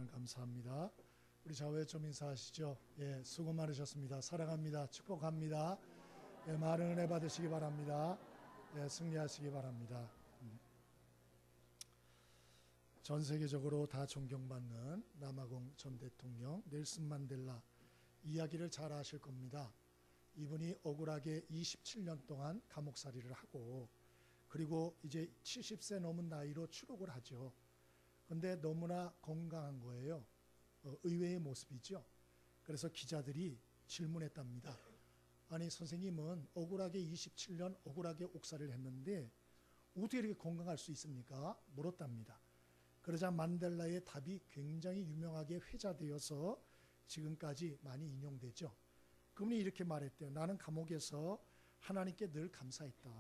하나님 감사합니다. 우리 좌우에 좀 인사하시죠. 예, 수고 많으셨습니다. 사랑합니다. 축복합니다. 예, 많은 은혜 받으시기 바랍니다. 예, 승리하시기 바랍니다. 전 세계적으로 다 존경받는 남아공 전 대통령 넬슨 만델라 이야기를 잘 아실 겁니다. 이분이 억울하게 27년 동안 감옥살이를 하고 그리고 이제 70세 넘은 나이로 추록을 하죠. 근데 너무나 건강한 거예요. 의외의 모습이죠. 그래서 기자들이 질문했답니다. 아니 선생님은 억울하게 27년 억울하게 옥살이를 했는데 어떻게 이렇게 건강할 수 있습니까? 물었답니다. 그러자 만델라의 답이 굉장히 유명하게 회자되어서 지금까지 많이 인용되죠. 그분이 이렇게 말했대요. 나는 감옥에서 하나님께 늘 감사했다.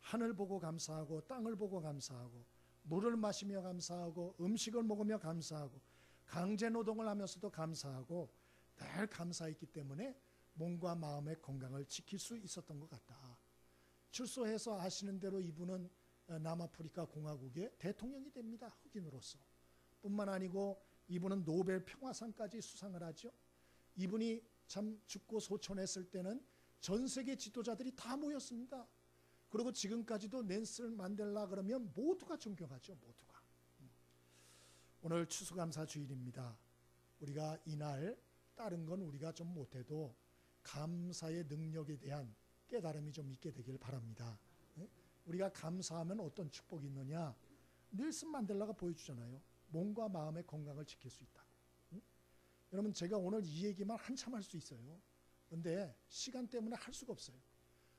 하늘 보고 감사하고 땅을 보고 감사하고 물을 마시며 감사하고 음식을 먹으며 감사하고 강제노동을 하면서도 감사하고 늘 감사했기 때문에 몸과 마음의 건강을 지킬 수 있었던 것 같다. 출소해서 아시는 대로 이분은 남아프리카 공화국의 대통령이 됩니다. 흑인으로서. 뿐만 아니고 이분은 노벨 평화상까지 수상을 하죠. 이분이 참 죽고 소천했을 때는 전 세계 지도자들이 다 모였습니다. 그리고 지금까지도 넬슨 만델라 그러면 모두가 존경하죠. 모두가. 오늘 추수감사 주일입니다. 우리가 이날 다른 건 우리가 좀 못해도 감사의 능력에 대한 깨달음이 좀 있게 되길 바랍니다. 우리가 감사하면 어떤 축복이 있느냐? 넬슨 만델라가 보여주잖아요. 몸과 마음의 건강을 지킬 수 있다고. 여러분 제가 오늘 이 얘기만 한참 할 수 있어요. 그런데 시간 때문에 할 수가 없어요.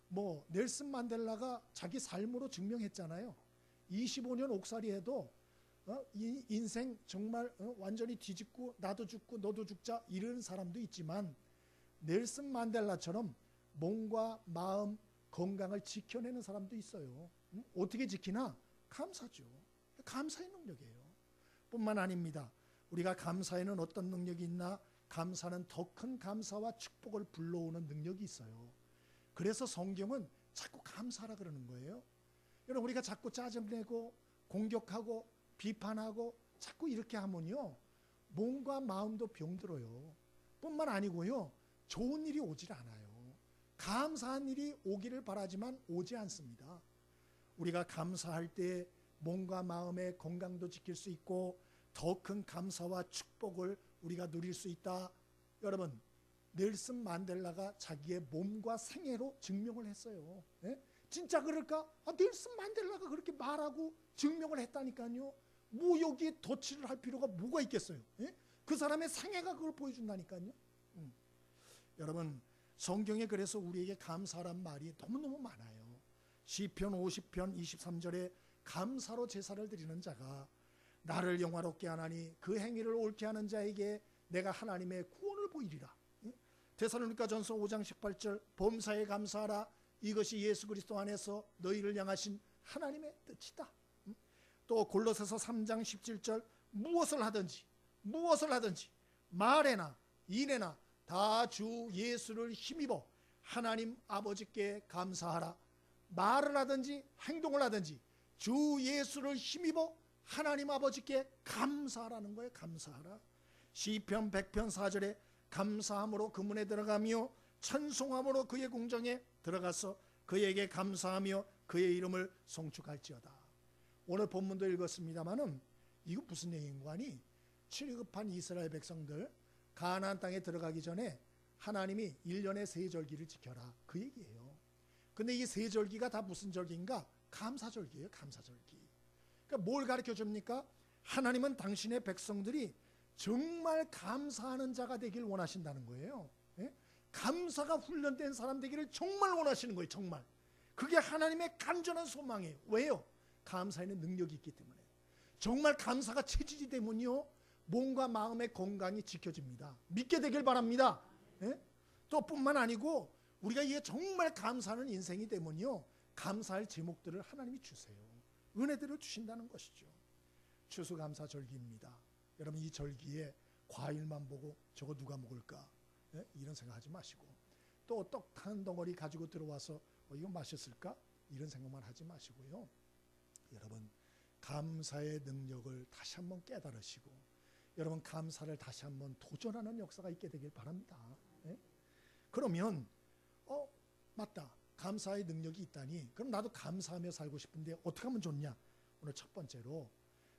뭐 넬슨 만델라가 자기 삶으로 증명했잖아요. 25년 옥살이 해도 이 인생 정말 완전히 뒤집고 나도 죽고 너도 죽자 이런 사람도 있지만 넬슨 만델라처럼 몸과 마음 건강을 지켜내는 사람도 있어요. 어떻게 지키나? 감사죠. 감사의 능력이에요. 뿐만 아닙니다. 우리가 감사에는 어떤 능력이 있나? 감사는 더 큰 감사와 축복을 불러오는 능력이 있어요. 그래서 성경은 자꾸 감사하라 그러는 거예요. 여러분 우리가 자꾸 짜증내고 공격하고 비판하고 자꾸 이렇게 하면요 몸과 마음도 병들어요. 뿐만 아니고요 좋은 일이 오질 않아요. 감사한 일이 오기를 바라지만 오지 않습니다. 우리가 감사할 때 몸과 마음의 건강도 지킬 수 있고 더 큰 감사와 축복을 우리가 누릴 수 있다. 여러분 넬슨 만델라가 자기의 몸과 생애로 증명을 했어요. 예? 진짜 그럴까? 넬슨 만델라가 그렇게 말하고 증명을 했다니까요. 뭐 여기에 덧칠을 할 필요가 뭐가 있겠어요? 예? 그 사람의 생애가 그걸 보여준다니까요. 여러분 성경에 그래서 우리에게 감사란 말이 너무너무 많아요. 시편 50편 23절에 감사로 제사를 드리는 자가 나를 영화롭게 하나니 그 행위를 옳게 하는 자에게 내가 하나님의 구원을 보이리라. 데살로니가전서 5장 18절 범사에 감사하라. 이것이 예수 그리스도 안에서 너희를 향하신 하나님의 뜻이다. 또 골로새서 3장 17절 무엇을 하든지 말에나 일에나 다 주 예수를 힘입어 하나님 아버지께 감사하라. 말을 하든지 행동을 하든지 주 예수를 힘입어 하나님 아버지께 감사하라는 거예요. 감사하라. 시편 100편 4절에 감사함으로 그 문에 들어가며 찬송함으로 그의 궁정에 들어가서 그에게 감사하며 그의 이름을 송축할지어다. 오늘 본문도 읽었습니다마는 이거 무슨 얘기인가니? 출애굽한 이스라엘 백성들 가나안 땅에 들어가기 전에 하나님이 1년에 세 절기를 지켜라 그 얘기예요. 근데 이 세 절기가 다 무슨 절기인가? 감사절기예요. 감사절기. 그러니까 뭘 가르쳐 줍니까? 하나님은 당신의 백성들이 정말 감사하는 자가 되길 원하신다는 거예요. 예? 감사가 훈련된 사람 되기를 정말 원하시는 거예요. 정말. 그게 하나님의 간절한 소망이에요. 왜요? 감사에는 능력이 있기 때문에. 정말 감사가 체질이 되면요 몸과 마음의 건강이 지켜집니다. 믿게 되길 바랍니다. 예? 또 뿐만 아니고 우리가 이게 정말 감사하는 인생이 되면요 감사할 제목들을 하나님이 주세요. 은혜들을 주신다는 것이죠. 추수감사절기입니다. 여러분 이 절기에 과일만 보고 저거 누가 먹을까? 예? 이런 생각하지 마시고 또 떡 한 덩어리 가지고 들어와서 이거 맛있을까? 이런 생각만 하지 마시고요. 여러분 감사의 능력을 다시 한번 깨달으시고 여러분 감사를 다시 한번 도전하는 역사가 있게 되길 바랍니다. 예? 그러면 맞다. 감사의 능력이 있다니 그럼 나도 감사하며 살고 싶은데 어떻게 하면 좋냐? 오늘 첫 번째로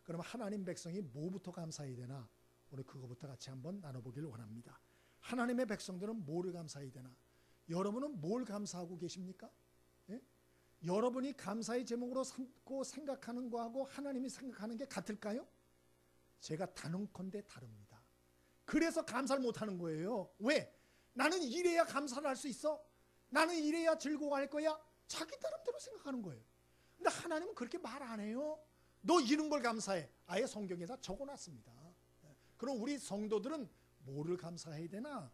그럼 하나님 백성이 뭐부터 감사해야 되나? 오늘 그거부터 같이 한번 나눠보기를 원합니다. 하나님의 백성들은 뭐를 감사해야 되나? 여러분은 뭘 감사하고 계십니까? 예? 여러분이 감사의 제목으로 삼고 생각하는 거하고 하나님이 생각하는 게 같을까요? 제가 단언컨대 다릅니다. 그래서 감사를 못하는 거예요. 왜? 나는 이래야 감사를 할 수 있어. 나는 이래야 즐거워할 거야. 자기 나름대로 생각하는 거예요. 근데 하나님은 그렇게 말 안 해요. 너 이런 걸 감사해. 아예 성경에다 적어놨습니다. 그럼 우리 성도들은 뭐를 감사해야 되나?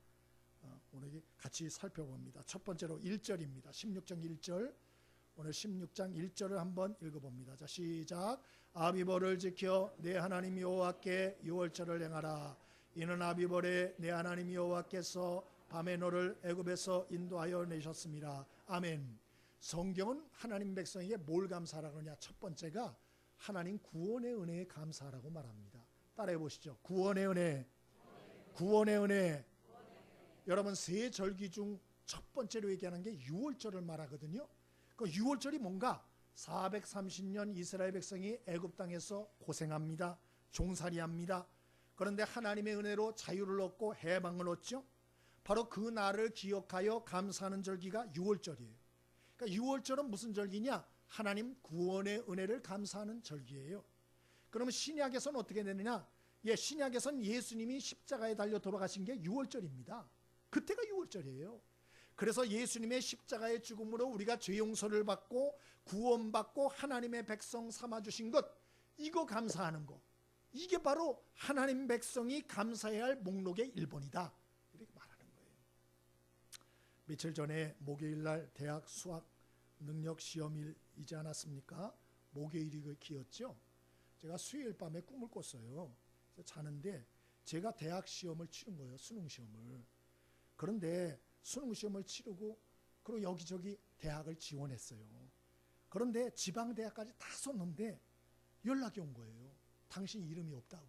오늘 같이 살펴봅니다. 첫 번째로 1절입니다. 16장 1절. 오늘 16장 1절을 한번 읽어봅니다. 자, 시작. 아비벌을 지켜 내 하나님 여호와께 유월절을 행하라. 이는 아비벌에 내 하나님 여호와께서 밤에 너를 애굽에서 인도하여 내셨습니다. 아멘. 성경은 하나님 백성에게 뭘 감사하라 그러냐? 첫 번째가 하나님 구원의 은혜에 감사하라고 말합니다. 따라해 보시죠. 구원의 은혜. 구원의 은혜. 여러분 세 절기 중 첫 번째로 얘기하는 게 유월절을 말하거든요. 그 유월절이 뭔가 430년 이스라엘 백성이 애굽 땅에서 고생합니다. 종살이합니다. 그런데 하나님의 은혜로 자유를 얻고 해방을 얻죠. 바로 그 날을 기억하여 감사하는 절기가 유월절이에요. 그러니까 유월절은 무슨 절기냐? 하나님 구원의 은혜를 감사하는 절기예요. 그러면 신약에서는 어떻게 되느냐? 신약에서는 예수님이 십자가에 달려 돌아가신 게 유월절입니다. 그때가 유월절이에요. 그래서 예수님의 십자가의 죽음으로 우리가 죄 용서를 받고 구원받고 하나님의 백성 삼아주신 것, 이거 감사하는 거, 이게 바로 하나님 백성이 감사해야 할 목록의 1번이다 이렇게 말하는 거예요. 며칠 전에 목요일날 대학 수학 능력 시험일이지 않았습니까? 목요일이 기였죠. 제가 수요일 밤에 꿈을 꿨어요. 자는데 제가 대학 시험을 치른 거예요. 수능 시험을. 그런데 수능 시험을 치르고 그리고 여기저기 대학을 지원했어요. 그런데 지방 대학까지 다 썼는데 연락이 온 거예요. 당신 이름이 없다고.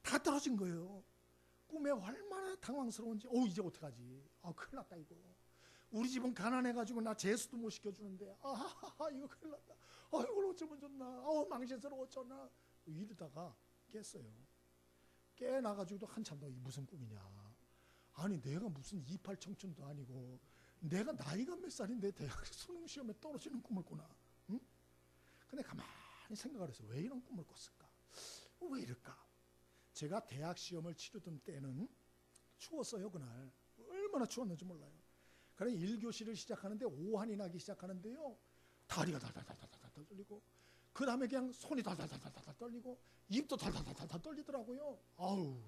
다 떨어진 거예요. 꿈에 얼마나 당황스러운지. 이제 어떡하지? 큰일 났다 이거. 우리 집은 가난해가지고 나 재수도 못 시켜주는데 이거 큰일 났다. 이걸 어쩌면 좋나. 망신스러워 어쩌나. 이러다가 깼어요. 깨나가지고도 한참 더 무슨 꿈이냐. 아니 내가 무슨 28 청춘도 아니고 내가 나이가 몇 살인데 대학 수능 시험에 떨어지는 꿈을 꾸나. 응? 근데 가만히 생각을 해서 왜 이런 꿈을 꿨을까? 왜 이럴까? 제가 대학 시험을 치르던 때는 추웠어요. 그날 얼마나 추웠는지 몰라요. 그래 1교시를 시작하는데 오한이 나기 시작하는데요. 다리가 달달달달달 떨리고 그 다음에 그냥 손이 달달달달달 떨리고 입도 달달달달 떨리더라고요.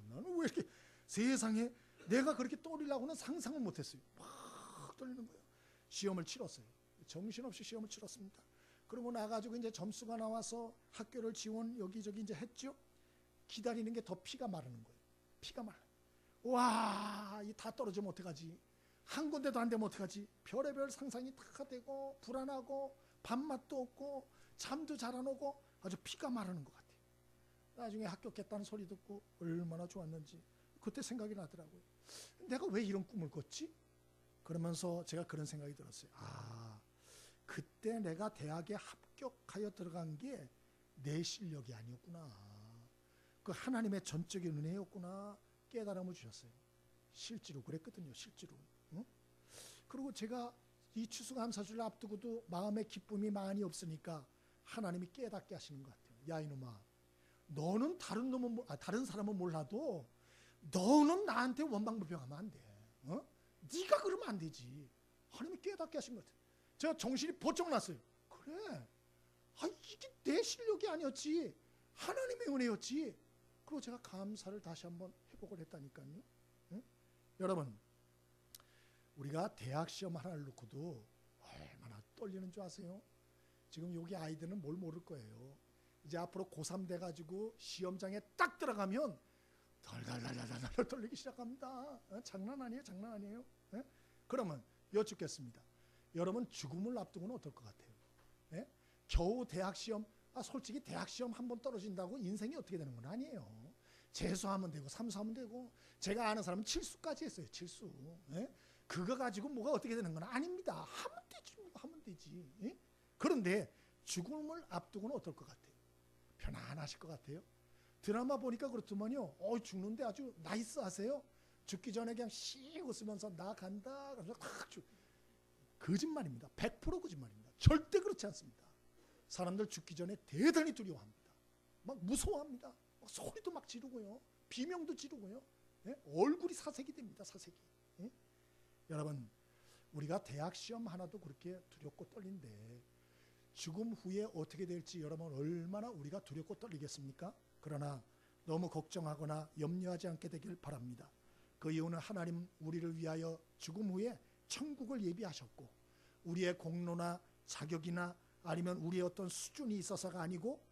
나는 왜 이렇게 세상에 내가 그렇게 떨리려고는 상상을 못했어요. 막 떨리는 거예요. 시험을 치렀어요. 정신없이 시험을 치렀습니다. 그러고 나가지고 이제 점수가 나와서 학교를 지원 여기저기 이제 했죠. 기다리는 게 더 피가 마르는 거예요. 피가 마르는 거예요. 와, 이 다 떨어지면 어떡하지? 한 군데도 안 되면 어떡하지? 별의별 상상이 다 되고 불안하고 밥맛도 없고 잠도 잘 안 오고 아주 피가 마르는 것 같아요. 나중에 합격했다는 소리 듣고 얼마나 좋았는지 그때 생각이 나더라고요. 내가 왜 이런 꿈을 꿨지? 그러면서 제가 그런 생각이 들었어요. 그때 내가 대학에 합격하여 들어간 게 내 실력이 아니었구나. 그 하나님의 전적인 은혜였구나 깨달음을 주셨어요. 실제로 그랬거든요. 실제로. 응? 그리고 제가 이 추수감사주를 앞두고도 마음에 기쁨이 많이 없으니까 하나님이 깨닫게 하시는 것 같아요. 야 이놈아, 너는 다른 사람은 몰라도 너는 나한테 원망불평하면 안 돼. 네가 그러면 안 되지. 하나님이 깨닫게 하신 것 같아요. 제가 정신이 번쩍 났어요. 그래, 이게 내 실력이 아니었지. 하나님의 은혜였지. 그리고 제가 감사를 다시 한번 회복을 했다니까요. 응? 여러분, 우리가 대학 시험 하나를 놓고도 얼마나 떨리는 줄 아세요? 지금 여기 아이들은 뭘 모를 거예요. 이제 앞으로 고3 돼가지고 시험장에 딱 들어가면 덜덜덜덜덜 떨리기 시작합니다. 장난 아니에요, 장난 아니에요. 그러면 여쭙겠습니다. 여러분 죽음을 앞두고는 어떨 것 같아요? 겨우 대학 시험, 솔직히 대학 시험 한 번 떨어진다고 인생이 어떻게 되는 건 아니에요. 재수하면 되고 삼수하면 되고, 제가 아는 사람은 칠수까지 했어요. 칠수. 예? 그거 가지고 뭐가 어떻게 되는 건 아닙니다. 하면 되지, 하면 되지. 예? 그런데 죽음을 앞두고는 어떨 것 같아요? 편안하실 것 같아요? 드라마 보니까 그렇더만요. 죽는데 아주 나이스하세요. 죽기 전에 그냥 씩 웃으면서 나 간다 그러면서 탁 거짓말입니다. 100% 거짓말입니다. 절대 그렇지 않습니다. 사람들 죽기 전에 대단히 두려워합니다. 막 무서워합니다. 막 소리도 막 지르고요. 비명도 지르고요. 예? 얼굴이 사색이 됩니다. 사색이. 예? 여러분, 우리가 대학 시험 하나도 그렇게 두렵고 떨린데 죽음 후에 어떻게 될지 여러분 얼마나 우리가 두렵고 떨리겠습니까? 그러나 너무 걱정하거나 염려하지 않게 되길 바랍니다. 그 이유는 하나님 우리를 위하여 죽음 후에 천국을 예비하셨고, 우리의 공로나 자격이나 아니면 우리의 어떤 수준이 있어서가 아니고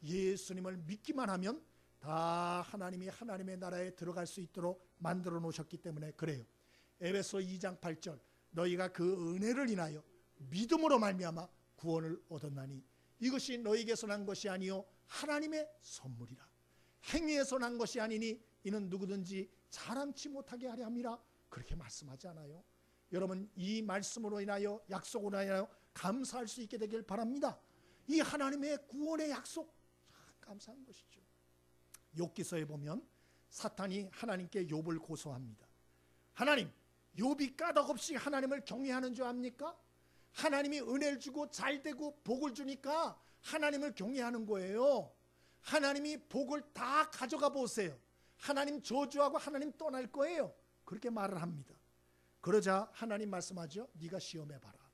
예수님을 믿기만 하면 다 하나님이 하나님의 나라에 들어갈 수 있도록 만들어 놓으셨기 때문에 그래요. 에베소 2장 8절, 너희가 그 은혜를 인하여 믿음으로 말미암아 구원을 얻었나니 이것이 너희에게서 난 것이 아니요 하나님의 선물이라. 행위에서 난 것이 아니니 이는 누구든지 자랑치 못하게 하려 함이라. 그렇게 말씀하지 않아요? 여러분, 이 말씀으로 인하여, 약속으로 인하여 감사할 수 있게 되길 바랍니다. 이 하나님의 구원의 약속, 참 감사한 것이죠. 욥기서에 보면 사탄이 하나님께 욥을 고소합니다. 하나님, 욥이 까닭없이 하나님을 경외하는 줄 압니까? 하나님이 은혜를 주고 잘되고 복을 주니까 하나님을 경외하는 거예요. 하나님이 복을 다 가져가 보세요. 하나님 저주하고 하나님 떠날 거예요. 그렇게 말을 합니다. 그러자 하나님 말씀하죠. 네가 시험해봐라.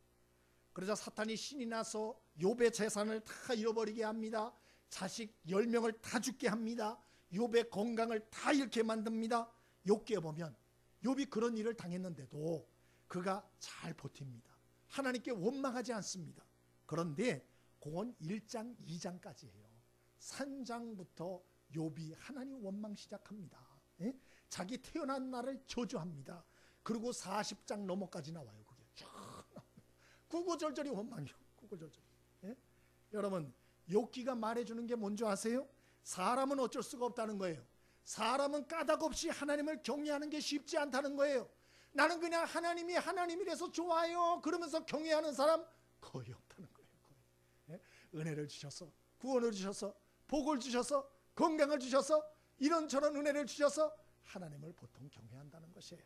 그러자 사탄이 신이 나서 욥의 재산을 다 잃어버리게 합니다. 자식 10명을 다 죽게 합니다. 욥의 건강을 다 잃게 만듭니다. 욥기에 보면 욥이 그런 일을 당했는데도 그가 잘 버팁니다. 하나님께 원망하지 않습니다. 그런데 그건 1장 2장까지 해요. 3장부터 욥이 하나님 원망 시작합니다. 예? 자기 태어난 날을 저주합니다. 그리고 40장 넘어까지 나와요. 그게 구구절절이 원망이요. 구구절절. 예? 여러분, 욥기가 말해주는 게 뭔지 아세요? 사람은 어쩔 수가 없다는 거예요. 사람은 까닭없이 하나님을 경외하는 게 쉽지 않다는 거예요. 나는 그냥 하나님이 하나님이라서 좋아요 그러면서 경외하는 사람 거의 없다는 거예요. 거의. 예? 은혜를 주셔서, 구원을 주셔서, 복을 주셔서, 건강을 주셔서, 이런저런 은혜를 주셔서 하나님을 보통 경외한다는 것이에요.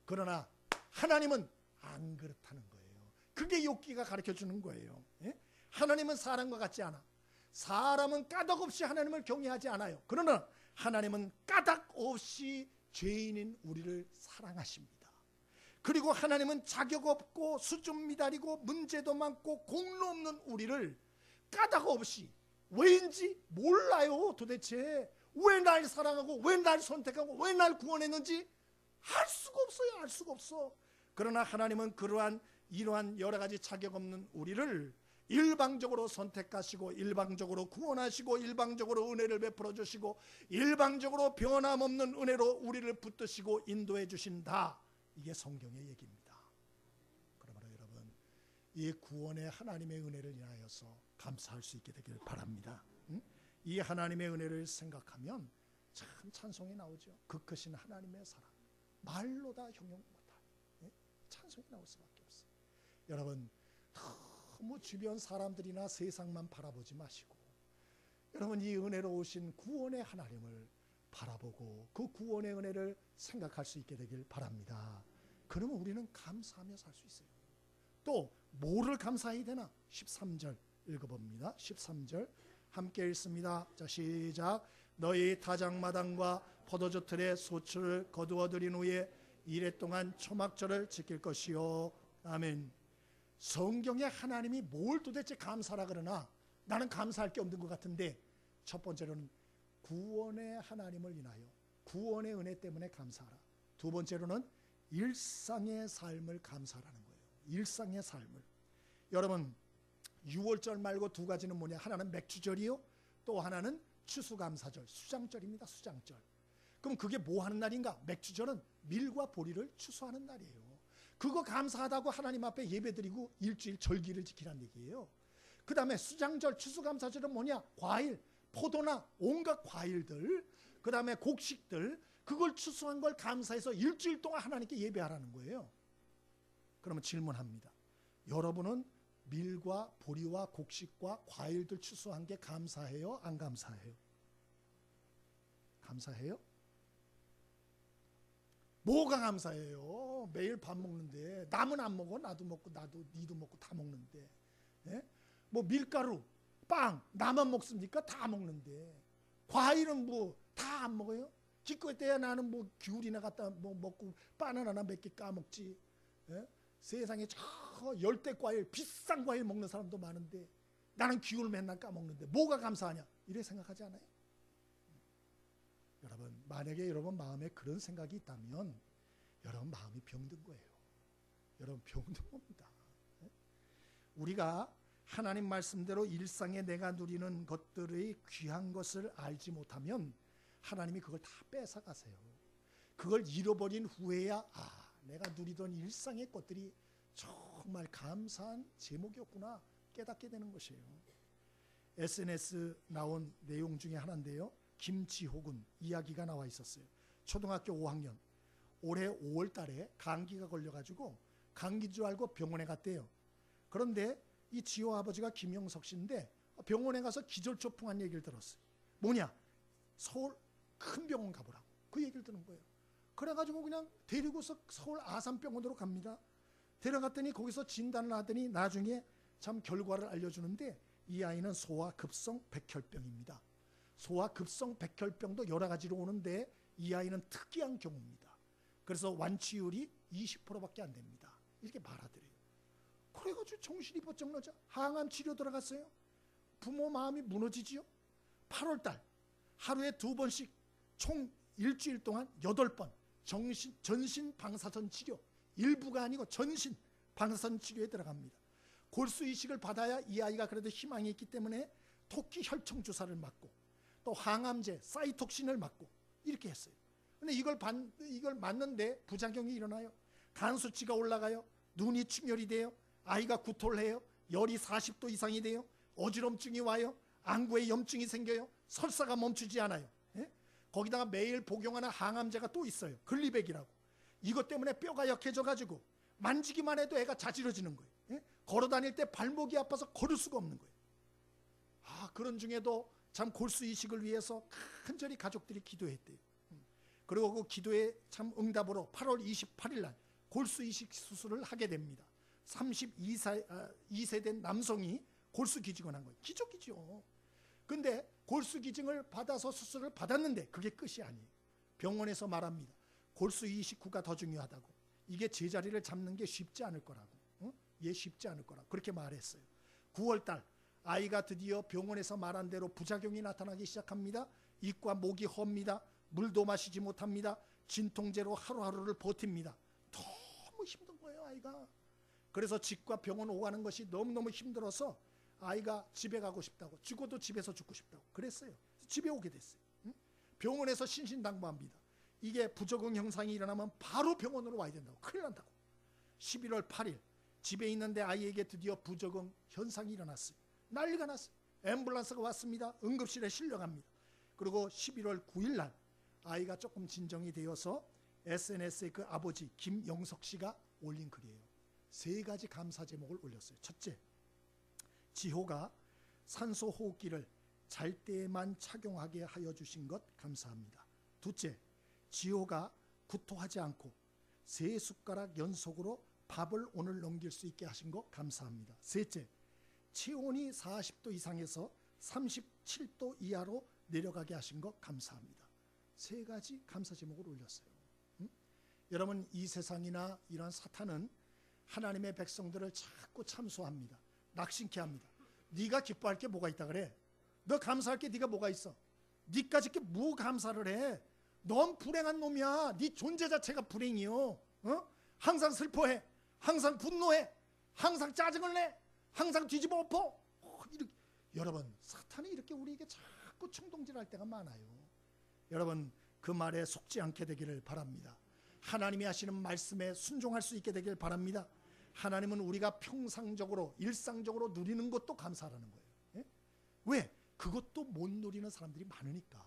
그러나 하나님은 안 그렇다는 거예요. 그게 욥기가 가르쳐주는 거예요. 예? 하나님은 사람과 같지 않아. 사람은 까닭없이 하나님을 경외하지 않아요. 그러나 하나님은 까닭없이 죄인인 우리를 사랑하십니다. 그리고 하나님은 자격 없고 수준 미달이고 문제도 많고 공로 없는 우리를 까닭없이, 왜인지 몰라요. 도대체 왜 날 사랑하고 왜 날 선택하고 왜 날 구원했는지 알 수가 없어요. 알 수가 없어. 그러나 하나님은 이러한 여러 가지 자격 없는 우리를 일방적으로 선택하시고 일방적으로 구원하시고 일방적으로 은혜를 베풀어 주시고 일방적으로 변함없는 은혜로 우리를 붙드시고 인도해 주신다. 이게 성경의 얘기입니다. 그러므로 여러분, 이 구원의 하나님의 은혜를 인하여서 감사할 수 있게 되길 바랍니다. 이 하나님의 은혜를 생각하면 참 찬송이 나오죠. 그 크신 하나님의 사랑, 말로 다 형용 못할 찬송이 나올 수밖에 없어요. 여러분, 너무 주변 사람들이나 세상만 바라보지 마시고 여러분, 이 은혜로 오신 구원의 하나님을 바라보고 그 구원의 은혜를 생각할 수 있게 되길 바랍니다. 그러면 우리는 감사하며 살 수 있어요. 또 뭐를 감사해야 되나? 13절 읽어봅니다. 13절 함께 읽습니다. 자, 시작. 너희 다장마당과 포도주 틀에 소출을 거두어들인 후에 이래 동안 초막절을 지킬 것이요. 아멘. 성경에 하나님이 뭘 도대체 감사라 그러나 나는 감사할 게 없는 것 같은데, 첫 번째로는 구원의 하나님을 인하여 구원의 은혜 때문에 감사하라. 두 번째로는 일상의 삶을 감사하라는 거예요. 일상의 삶을. 여러분, 6월절 말고 두 가지는 뭐냐? 하나는 맥주절이요, 또 하나는 추수감사절, 수장절입니다. 수장절. 그럼 그게 뭐 하는 날인가? 맥주절은 밀과 보리를 추수하는 날이에요. 그거 감사하다고 하나님 앞에 예배드리고 일주일 절기를 지키라는 얘기예요. 그 다음에 수장절, 추수감사절은 뭐냐? 과일, 포도나 온갖 과일들, 그 다음에 곡식들, 그걸 추수한 걸 감사해서 일주일 동안 하나님께 예배하라는 거예요. 그러면 질문합니다. 여러분은 밀과 보리와 곡식과 과일들 추수한 게 감사해요? 안 감사해요? 감사해요? 뭐가 감사해요? 매일 밥 먹는데 남은 안 먹어? 나도 먹고 니도 먹고 다 먹는데. 예? 뭐 밀가루, 빵 나만 먹습니까? 다 먹는데. 과일은 뭐 다 안 먹어요? 기껏 때야 나는 뭐 귤이나 갖다 뭐 먹고 바나나나 몇 개 까먹지. 예? 세상에 저 열대 과일, 비싼 과일 먹는 사람도 많은데 나는 귤 맨날 까먹는데 뭐가 감사하냐? 이래 생각하지 않아요? 여러분, 만약에 여러분 마음에 그런 생각이 있다면 여러분 마음이 병든 거예요. 여러분 병든 겁니다. 우리가 하나님 말씀대로 일상에 내가 누리는 것들의 귀한 것을 알지 못하면 하나님이 그걸 다 뺏어가세요. 그걸 잃어버린 후에야 내가 누리던 일상의 것들이 정말 감사한 제목이었구나 깨닫게 되는 것이에요. SNS 나온 내용 중에 하나인데요. 김지호군 이야기가 나와 있었어요. 초등학교 5학년. 올해 5월 달에 감기가 걸려가지고 감기인 줄 알고 병원에 갔대요. 그런데 이 지호 아버지가 김영석 씨인데 병원에 가서 기절초풍한 얘기를 들었어요. 뭐냐? 서울 큰 병원 가보라고. 그 얘기를 들은 거예요. 그래가지고 그냥 데리고서 서울 아산병원으로 갑니다. 데려갔더니 거기서 진단을 하더니 나중에 참 결과를 알려주는데 이 아이는 소아급성 백혈병입니다. 소아급성 백혈병도 여러 가지로 오는데 이 아이는 특이한 경우입니다. 그래서 완치율이 20%밖에 안 됩니다. 이렇게 말하더래요. 그래가지고 정신이 번쩍 나자 항암 치료 들어갔어요. 부모 마음이 무너지지요. 8월달 하루에 2번씩 총 일주일 동안 8번 전신 방사선 치료, 일부가 아니고 전신 방사선 치료에 들어갑니다. 골수 이식을 받아야 이 아이가 그래도 희망이 있기 때문에 토끼 혈청 주사를 맞고 또 항암제 사이톡신을 맞고 이렇게 했어요. 근데 이걸 맞는데 부작용이 일어나요. 간 수치가 올라가요. 눈이 충혈이 돼요. 아이가 구토를 해요. 열이 40도 이상이 돼요. 어지럼증이 와요. 안구에 염증이 생겨요. 설사가 멈추지 않아요. 예? 거기다가 매일 복용하는 항암제가 또 있어요. 글리백이라고. 이것 때문에 뼈가 약해져가지고 만지기만 해도 애가 자지러지는 거예요. 예? 걸어 다닐 때 발목이 아파서 걸을 수가 없는 거예요. 그런 중에도 참 골수 이식을 위해서 간절히 가족들이 기도했대요. 그리고 그 기도에 참 응답으로 8월 28일 날 골수 이식 수술을 하게 됩니다. 32세 된 남성이 골수 기증을 한 거예요. 기적이죠. 근데 골수 기증을 받아서 수술을 받았는데 그게 끝이 아니에요. 병원에서 말합니다. 골수 이식 후가 더 중요하다고. 이게 제자리를 잡는 게 쉽지 않을 거라고. 쉽지 않을 거라고. 그렇게 말했어요. 9월 달 아이가 드디어 병원에서 말한 대로 부작용이 나타나기 시작합니다. 입과 목이 헙니다. 물도 마시지 못합니다. 진통제로 하루하루를 버팁니다. 너무 힘든 거예요, 아이가. 그래서 집과 병원 오가는 것이 너무너무 힘들어서 아이가 집에 가고 싶다고, 죽어도 집에서 죽고 싶다고 그랬어요. 집에 오게 됐어요. 병원에서 신신당부합니다. 이게 부적응 현상이 일어나면 바로 병원으로 와야 된다고. 큰일 난다고. 11월 8일 집에 있는데 아이에게 드디어 부적응 현상이 일어났어요. 난리가 났어요. 앰뷸런스가 왔습니다. 응급실에 실려갑니다. 그리고 11월 9일 날 아이가 조금 진정이 되어서 SNS에 그 아버지 김영석 씨가 올린 글이에요. 3가지 감사 제목을 올렸어요. 첫째, 지호가 산소 호흡기를 잘 때에만 착용하게 하여 주신 것 감사합니다. 둘째, 지호가 구토하지 않고 3숟가락 연속으로 밥을 오늘 넘길 수 있게 하신 것 감사합니다. 셋째, 체온이 40도 이상에서 37도 이하로 내려가게 하신 것 감사합니다. 3가지 감사 제목을 올렸어요. 여러분, 이 세상이나 이런 사탄은 하나님의 백성들을 자꾸 참소합니다. 낙심케 합니다. 네가 기뻐할 게 뭐가 있다 그래? 너 감사할 게 네가 뭐가 있어? 네까지 게 뭐 감사를 해? 넌 불행한 놈이야. 네 존재 자체가 불행이요. 항상 슬퍼해. 항상 분노해. 항상 짜증을 내. 항상 뒤집어 엎어. 여러분, 사탄이 이렇게 우리에게 자꾸 충동질할 때가 많아요. 여러분, 그 말에 속지 않게 되기를 바랍니다. 하나님이 하시는 말씀에 순종할 수 있게 되길 바랍니다. 하나님은 우리가 평상적으로 일상적으로 누리는 것도 감사하라는 거예요. 예? 왜? 그것도 못 누리는 사람들이 많으니까.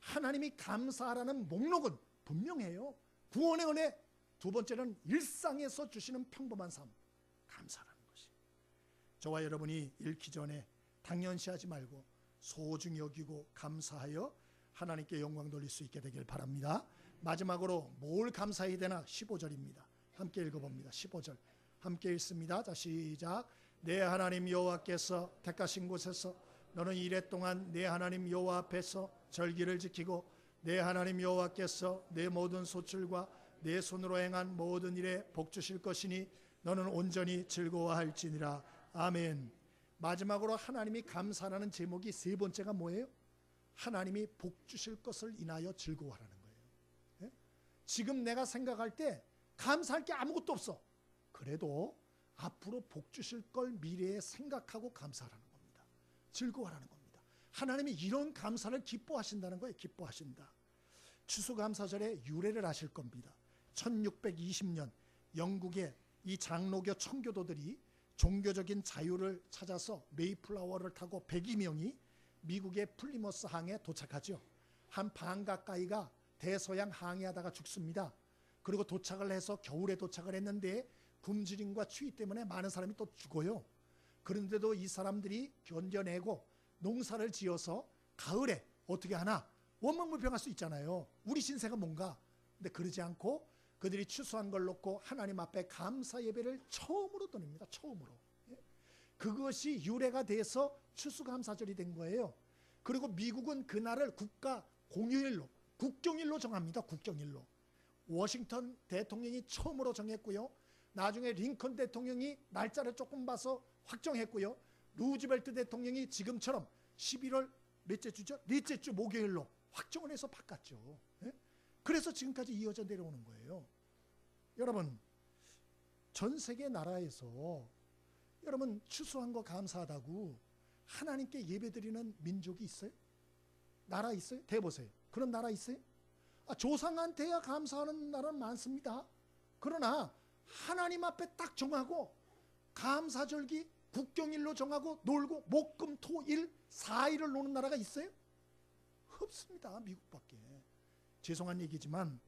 하나님이 감사하라는 목록은 분명해요. 구원의 은혜, 두 번째는 일상에서 주시는 평범한 삶, 감사라는 것이. 저와 여러분이 읽기 전에 당연시하지 말고 소중히 여기고 감사하여 하나님께 영광 돌릴 수 있게 되길 바랍니다. 마지막으로 뭘 감사해야 되나? 15절입니다. 함께 읽어봅니다. 15절 함께 읽습니다. 자, 시작. 내 하나님 여호와께서 택하신 곳에서 너는 이래 동안 내 하나님 여호와 앞에서 절기를 지키고 내 하나님 여호와께서 내 모든 소출과 내 손으로 행한 모든 일에 복 주실 것이니 너는 온전히 즐거워할지니라. 아멘. 마지막으로 하나님이 감사라는 제목이 세 번째가 뭐예요? 하나님이 복 주실 것을 인하여 즐거워하라는 거예요. 예? 지금 내가 생각할 때 감사할 게 아무것도 없어. 그래도 앞으로 복 주실 걸 미래에 생각하고 감사하라는 겁니다. 즐거워하라는 겁니다. 하나님이 이런 감사를 기뻐하신다는 거예요. 기뻐하신다. 추수감사절에 유래를 아실 겁니다. 1620년 영국의 이 장로교 청교도들이 종교적인 자유를 찾아서 메이플라워를 타고 102명이 미국의 플리머스 항에 도착하죠. 한 반 가까이가 대서양 항해하다가 죽습니다. 그리고 도착을 해서 겨울에 도착을 했는데 굶주림과 추위 때문에 많은 사람이 또 죽어요. 그런데도 이 사람들이 견뎌내고 농사를 지어서 가을에 어떻게 하나? 원망불평할 수 있잖아요. 우리 신세가 뭔가. 근데 그러지 않고 그들이 추수한 걸 놓고 하나님 앞에 감사 예배를 처음으로 드립니다. 처음으로. 그것이 유래가 돼서 추수감사절이 된 거예요. 그리고 미국은 그날을 국가 공휴일로, 국경일로 정합니다. 국경일로. 워싱턴 대통령이 처음으로 정했고요. 나중에 링컨 대통령이 날짜를 조금 봐서 확정했고요. 루즈벨트 대통령이 지금처럼 11월 몇째 주죠? 넷째 주 목요일로 확정을 해서 바꿨죠. 그래서 지금까지 이어져 내려오는 거예요. 여러분, 전 세계 나라에서 여러분 추수한 거 감사하다고 하나님께 예배드리는 민족이 있어요? 나라 있어요? 대보세요. 그런 나라 있어요? 조상한테야 감사하는 나라는 많습니다. 그러나 하나님 앞에 딱 정하고 감사절기 국경일로 정하고 놀고 목금토일 4일을 노는 나라가 있어요? 없습니다. 미국밖에. 죄송한 얘기지만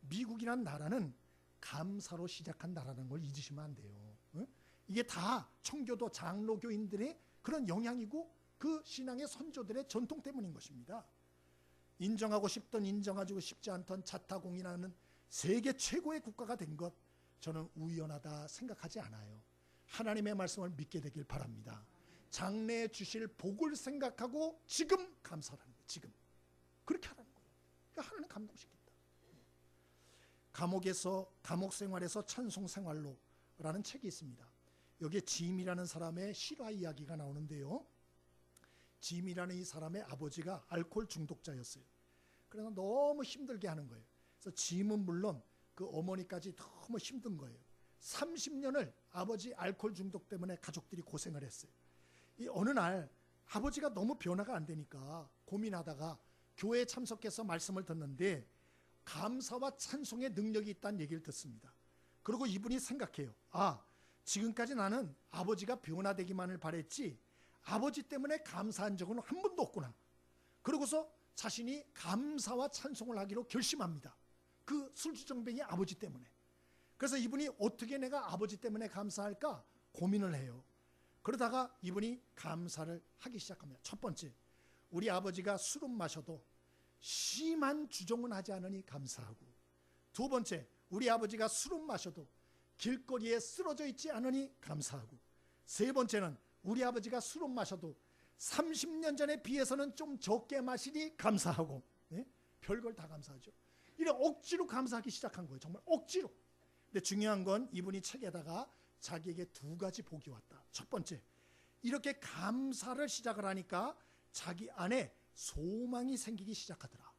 미국이란 나라는 감사로 시작한 나라라는 걸 잊으시면 안 돼요. 이게 다 청교도 장로교인들의 그런 영향이고 그 신앙의 선조들의 전통 때문인 것입니다. 인정하고 싶던 인정하고 싶지 않던 자타공인하는 세계 최고의 국가가 된 것, 저는 우연하다 생각하지 않아요. 하나님의 말씀을 믿게 되길 바랍니다. 장래에 주실 복을 생각하고 지금 감사하라는 거예요. 지금 그렇게 하라는 거예요. 그러니까 하나님 감동시킨다. 감옥 생활에서 찬송 생활로라는 책이 있습니다. 여기에 짐이라는 사람의 실화 이야기가 나오는데요. 짐이라는 이 사람의 아버지가 알코올 중독자였어요. 그래서 너무 힘들게 하는 거예요. 그래서 짐은 물론 그 어머니까지 너무 힘든 거예요. 30년을 아버지 알코올 중독 때문에 가족들이 고생을 했어요. 이 어느 날 아버지가 너무 변화가 안 되니까 고민하다가 교회에 참석해서 말씀을 듣는데 감사와 찬송의 능력이 있다는 얘기를 듣습니다. 그리고 이분이 생각해요. 지금까지 나는 아버지가 변화되기만을 바랬지 아버지 때문에 감사한 적은 한 번도 없구나. 그러고서 자신이 감사와 찬송을 하기로 결심합니다. 그 술주정뱅이 아버지 때문에. 그래서 이분이 어떻게 내가 아버지 때문에 감사할까 고민을 해요. 그러다가 이분이 감사를 하기 시작합니다. 첫 번째, 우리 아버지가 술은 마셔도 심한 주정은 하지 않으니 감사하고, 두 번째, 우리 아버지가 술은 마셔도 길거리에 쓰러져 있지 않으니 감사하고, 세 번째는 우리 아버지가 술은 마셔도 30년 전에 비해서는 좀 적게 마시니 감사하고, 별걸 다 감사하죠. 이래 억지로 감사하기 시작한 거예요. 정말 억지로. 근데 중요한 건 이분이 책에다가 자기에게 두 가지 복이 왔다. 첫 번째, 이렇게 감사를 시작을 하니까 자기 안에 소망이 생기기 시작하더라.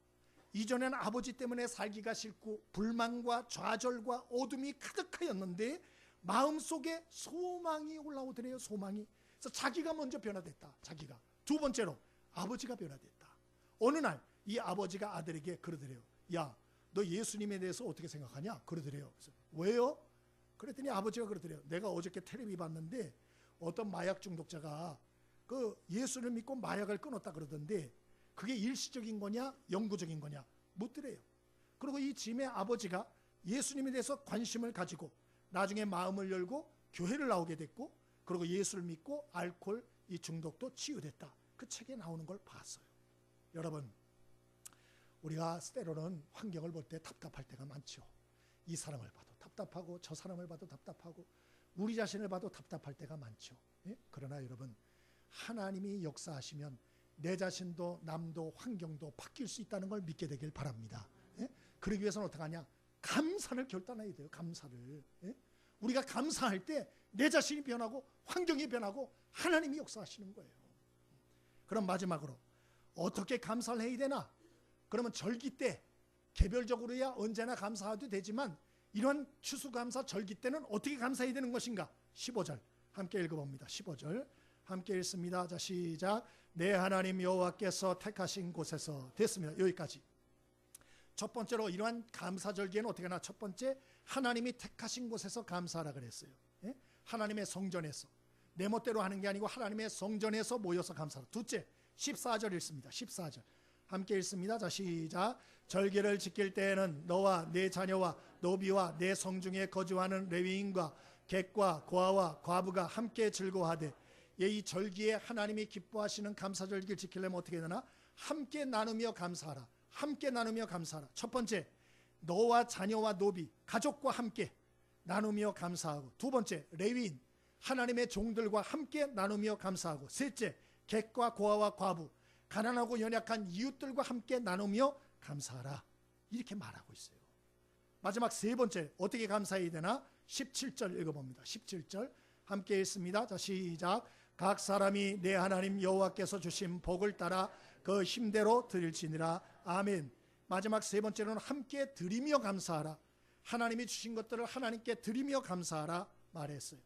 이전에는 아버지 때문에 살기가 싫고 불만과 좌절과 어둠이 가득하였는데 마음속에 소망이 올라오더래요. 소망이. 그래서 자기가 먼저 변화됐다. 자기가. 두 번째로 아버지가 변화됐다. 어느 날 이 아버지가 아들에게 그러더래요. 야, 너 예수님에 대해서 어떻게 생각하냐? 그러더래요. 그래서 왜요? 그랬더니 아버지가 그러더래요. 내가 어저께 텔레비 봤는데 어떤 마약 중독자가 그 예수를 믿고 마약을 끊었다 그러던데 그게 일시적인 거냐 영구적인 거냐 묻더래요. 그리고 이 짐의 아버지가 예수님에 대해서 관심을 가지고 나중에 마음을 열고 교회를 나오게 됐고, 그리고 예수를 믿고 알코올 이 중독도 치유됐다. 그 책에 나오는 걸 봤어요. 여러분, 우리가 때로는 환경을 볼 때 답답할 때가 많죠. 이 사람을 봐도 답답하고 저 사람을 봐도 답답하고 우리 자신을 봐도 답답할 때가 많죠. 예? 그러나 여러분, 하나님이 역사하시면 내 자신도 남도 환경도 바뀔 수 있다는 걸 믿게 되길 바랍니다. 예? 그러기 위해서는 어떻게 하냐? 감사를 결단해야 돼요. 감사를. 예? 우리가 감사할 때 내 자신이 변하고 환경이 변하고 하나님이 역사하시는 거예요. 그럼 마지막으로 어떻게 감사를 해야 되나? 그러면 절기 때 개별적으로야 언제나 감사해도 되지만 이런 추수감사 절기 때는 어떻게 감사해야 되는 것인가? 15절 함께 읽어봅니다. 15절 함께 읽습니다. 자, 시작. 내 하나님 여호와께서 택하신 곳에서 됐습니다. 여기까지. 첫 번째로 이러한 감사절기에는 어떻게 하나? 첫 번째, 하나님이 택하신 곳에서 감사하라 그랬어요. 예? 하나님의 성전에서, 내 멋대로 하는 게 아니고 하나님의 성전에서 모여서 감사하라. 둘째, 14절 읽습니다. 14절 함께 읽습니다. 자, 시작. 절기를 지킬 때에는 너와 내 자녀와 노비와 내 성중에 거주하는 레위인과 객과 고아와 과부가 함께 즐거워하되, 이 절기에 하나님이 기뻐하시는 감사절기를 지키려면 어떻게 되나? 함께 나누며 감사하라. 함께 나누며 감사하라. 첫 번째, 너와 자녀와 노비, 가족과 함께 나누며 감사하고, 두 번째, 레위인, 하나님의 종들과 함께 나누며 감사하고, 셋째, 객과 고아와 과부, 가난하고 연약한 이웃들과 함께 나누며 감사하라. 이렇게 말하고 있어요. 마지막 세 번째, 어떻게 감사해야 되나? 17절 읽어봅니다. 17절 함께 읽습니다. 자, 시작. 각 사람이 내 하나님 여호와께서 주신 복을 따라 그 힘대로 드릴지니라. 아멘. 마지막 세 번째로는 함께 드리며 감사하라. 하나님이 주신 것들을 하나님께 드리며 감사하라 말했어요.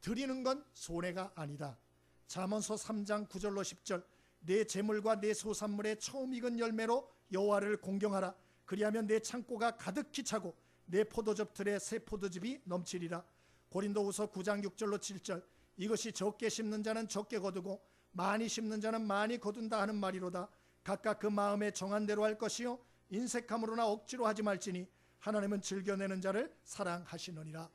드리는 건 손해가 아니다. 잠언서 3장 9절로 10절 내 재물과 내 소산물의 처음 익은 열매로 여호와를 공경하라. 그리하면 내 창고가 가득히 차고 내 포도즙 틀에 새 포도즙이 넘치리라. 고린도후서 9장 6절로 7절 이것이 적게 심는 자는 적게 거두고 많이 심는 자는 많이 거둔다 하는 말이로다. 각각 그 마음에 정한 대로 할 것이요 인색함으로나 억지로 하지 말지니 하나님은 즐겨내는 자를 사랑하시느니라.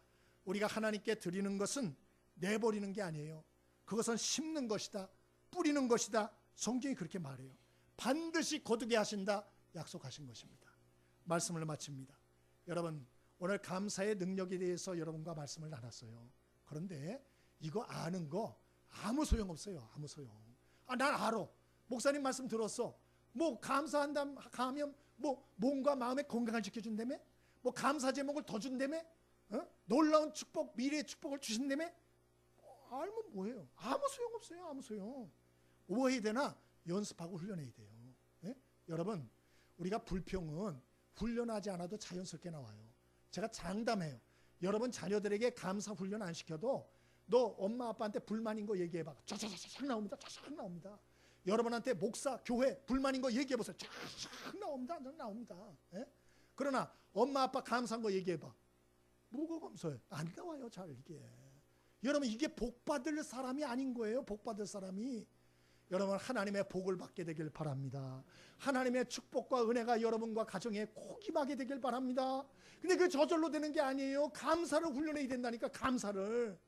우리가 하나님께 드리는 것은 내버리는 게 아니에요. 그것은 심는 것이다. 뿌리는 것이다. 성경이 그렇게 말해요. 반드시 거두게 하신다 약속하신 것입니다. 말씀을 마칩니다. 여러분, 오늘 감사의 능력에 대해서 여러분과 말씀을 나눴어요. 그런데 이거 아는 거 아무 소용없어요. 아무 소용. 난 알아. 목사님 말씀 들었어. 뭐 감사한다 하면 뭐 몸과 마음의 건강을 지켜준다며? 뭐 감사 제목을 더 준다며? 놀라운 축복, 미래의 축복을 주신다며? 알면 뭐예요? 아무 소용없어요. 아무 소용. 뭐 해야 되나? 연습하고 훈련해야 돼요. 예? 여러분, 우리가 불평은 훈련하지 않아도 자연스럽게 나와요. 제가 장담해요. 여러분 자녀들에게 감사 훈련 안 시켜도 너 엄마 아빠한테 불만인 거 얘기해봐. 쫙쫙쫙 나옵니다. 쫙쫙 나옵니다. 여러분한테 목사, 교회 불만인 거 얘기해보세요. 쫙쫙 나옵니다. 나옵니다. 예? 그러나 엄마 아빠 감사한 거 얘기해봐. 뭐가 감사해? 안 나와요. 잘 이게. 여러분, 이게 복받을 사람이 아닌 거예요. 복받을 사람이. 여러분, 하나님의 복을 받게 되길 바랍니다. 하나님의 축복과 은혜가 여러분과 가정에 꼭 임하게 되길 바랍니다. 근데 그게 저절로 되는 게 아니에요. 감사를 훈련해야 된다니까. 감사를.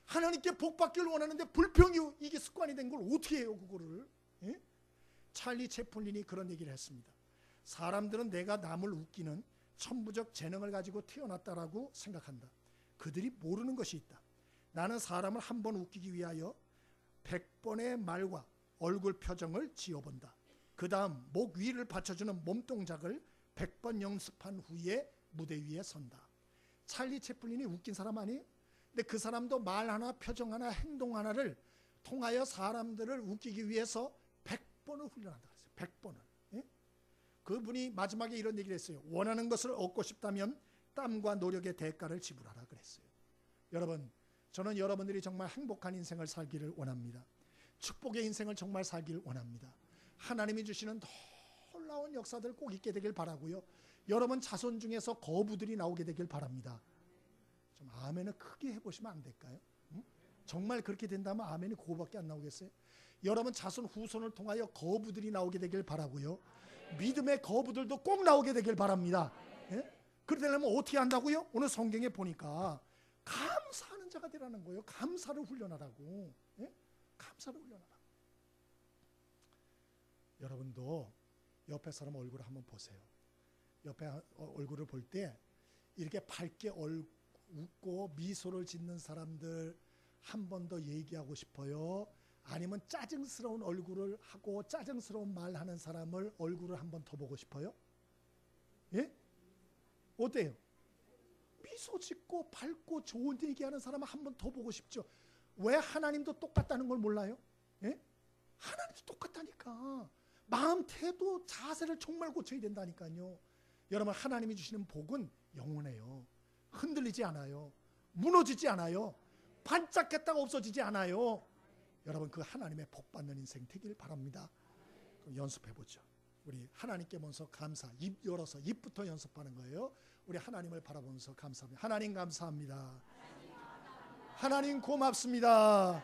하나님께 복 받기를 원하는데 불평이 이게 습관이 된 걸 어떻게 해요, 그거를? 예? 찰리 채플린이 그런 얘기를 했습니다. 사람들은 내가 남을 웃기는 천부적 재능을 가지고 태어났다라고 생각한다. 그들이 모르는 것이 있다. 나는 사람을 한 번 웃기기 위하여 100번의 말과 얼굴 표정을 지어본다. 그 다음 목 위를 받쳐주는 몸동작을 100번 연습한 후에 무대 위에 선다. 찰리 채플린이 웃긴 사람 아니에요? 근데 그 사람도 말 하나, 표정 하나, 행동 하나를 통하여 사람들을 웃기기 위해서 100번을 훈련한다 그랬어요. 100번을. 예? 그분이 마지막에 이런 얘기를 했어요. 원하는 것을 얻고 싶다면 땀과 노력의 대가를 지불하라 그랬어요. 여러분, 저는 여러분들이 정말 행복한 인생을 살기를 원합니다. 축복의 인생을 정말 살기를 원합니다. 하나님이 주시는 놀라운 역사들 꼭 있게 되길 바라고요. 여러분 자손 중에서 거부들이 나오게 되길 바랍니다. 좀 아멘을 크게 해보시면 안 될까요? 응? 정말 그렇게 된다면 아멘이 그거밖에 안 나오겠어요? 여러분 자손 후손을 통하여 거부들이 나오게 되길 바라고요. 믿음의 거부들도 꼭 나오게 되길 바랍니다. 예? 그러려면 어떻게 한다고요? 오늘 성경에 보니까 감사하는 자가 되라는 거예요. 감사를 훈련하라고. 예? 감사를 훈련하라고. 여러분도 옆에 사람 얼굴을 한번 보세요. 옆에 얼굴을 볼 때 이렇게 밝게 웃고 미소를 짓는 사람들 한 번 더 얘기하고 싶어요? 아니면 짜증스러운 얼굴을 하고 짜증스러운 말 하는 사람을 얼굴을 한 번 더 보고 싶어요? 예? 어때요? 미소 짓고 밝고 좋은 얘기하는 사람을 한 번 더 보고 싶죠. 왜? 하나님도 똑같다는 걸 몰라요? 예? 하나님도 똑같다니까. 마음, 태도, 자세를 정말 고쳐야 된다니까요. 여러분, 하나님이 주시는 복은 영원해요. 흔들리지 않아요. 무너지지 않아요. 반짝했다가 없어지지 않아요. 여러분, 그 하나님의 복 받는 인생 되길 바랍니다. 그럼 연습해보죠. 우리 하나님께 먼저 감사, 입 열어서 입부터 연습하는 거예요. 우리 하나님을 바라보면서 감사합니다. 하나님 감사합니다. 하나님 고맙습니다.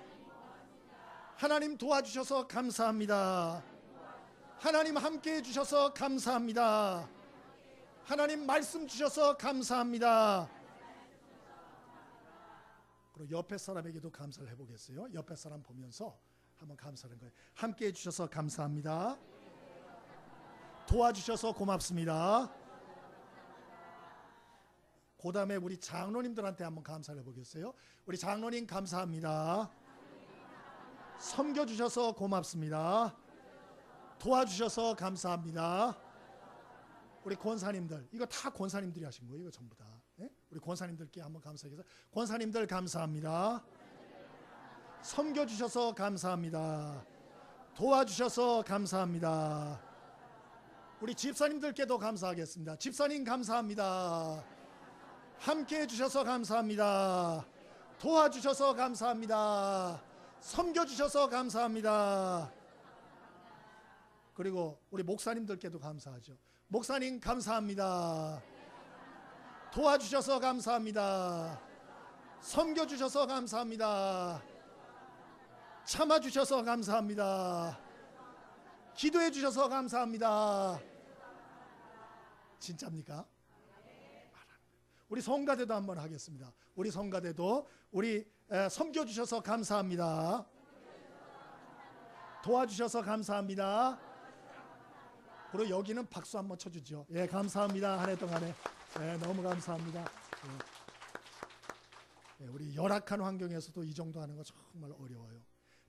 하나님 도와주셔서 감사합니다. 하나님 함께 해주셔서 감사합니다. 하나님 말씀 주셔서 감사합니다. 그리고 옆에 사람에게도 감사를 해보겠어요. 옆에 사람 보면서 한번 감사하는 거예요. 함께 해주셔서 감사합니다. 도와주셔서 고맙습니다. 그 다음에 우리 장로님들한테 한번 감사를 해보겠어요. 우리 장로님 감사합니다. 섬겨주셔서 고맙습니다. 도와주셔서 감사합니다. 우리 권사님들, 이거 다 권사님들이 하신 거예요. 이거 전부 다. 예? 우리 권사님들께 한번 감사해서 권사님들 감사합니다. 섬겨주셔서 감사합니다. 도와주셔서 감사합니다. 우리 집사님들께도 감사하겠습니다. 집사님 감사합니다. 함께 해주셔서 감사합니다. 도와주셔서 감사합니다. 섬겨주셔서 감사합니다. 그리고 우리 목사님들께도 감사하죠. 목사님 감사합니다. 도와주셔서 감사합니다. 섬겨주셔서 감사합니다. 참아주셔서 감사합니다. 기도해주셔서 감사합니다. 진짜입니까? 우리 성가대도 한번 하겠습니다. 우리 성가대도 우리 섬겨주셔서 감사합니다. 도와주셔서 감사합니다. 그리고 여기는 박수 한번 쳐주죠. 예, 감사합니다. 한 해 동안에. 예, 너무 감사합니다. 예, 우리 열악한 환경에서도 이 정도 하는 거 정말 어려워요.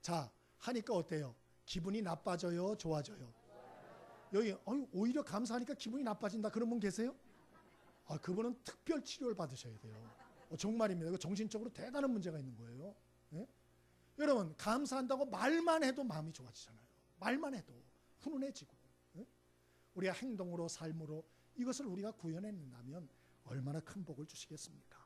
자, 하니까 어때요? 기분이 나빠져요? 좋아져요? 여기 오히려 감사하니까 기분이 나빠진다 그런 분 계세요? 아, 그분은 특별 치료를 받으셔야 돼요. 정말입니다. 이거 정신적으로 대단한 문제가 있는 거예요. 예? 여러분, 감사한다고 말만 해도 마음이 좋아지잖아요. 말만 해도 훈훈해지고. 예? 우리가 행동으로 삶으로 이것을 우리가 구현해낸다면 얼마나 큰 복을 주시겠습니까?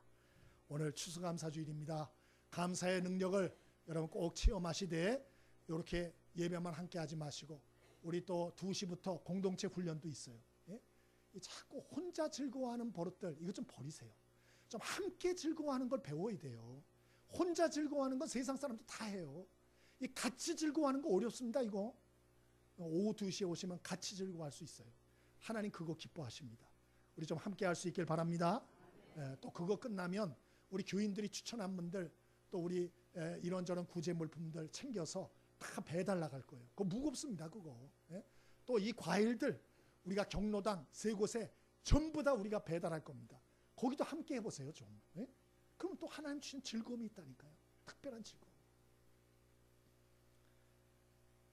오늘 추수감사주일입니다. 감사의 능력을 여러분 꼭 체험하시되 이렇게 예배만 함께 하지 마시고 우리 또 2시부터 공동체 훈련도 있어요. 예? 자꾸 혼자 즐거워하는 버릇들 이거 좀 버리세요. 좀 함께 즐거워하는 걸 배워야 돼요. 혼자 즐거워하는 건 세상 사람도 다 해요. 이 같이 즐거워하는 거 어렵습니다. 이거 오후 2시에 오시면 같이 즐거워할 수 있어요. 하나님 그거 기뻐하십니다. 우리 좀 함께 할 수 있길 바랍니다. 또 그거 끝나면 우리 교인들이 추천한 분들 또 우리 이런저런 구제 물품들 챙겨서 다 배달 나갈 거예요. 그거 무겁습니다. 그거. 또 이 과일들 우리가 경로당 3곳에 전부 다 우리가 배달할 겁니다. 거기도 함께 해보세요. 좀. 그럼 또 하나님 주신 즐거움이 있다니까요. 특별한 즐거움.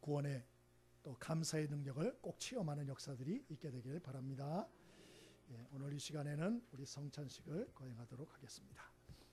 구원의 또 감사의 능력을 꼭 체험하는 역사들이 있게 되길 바랍니다. 오늘 이 시간에는 우리 성찬식을 거행하도록 하겠습니다.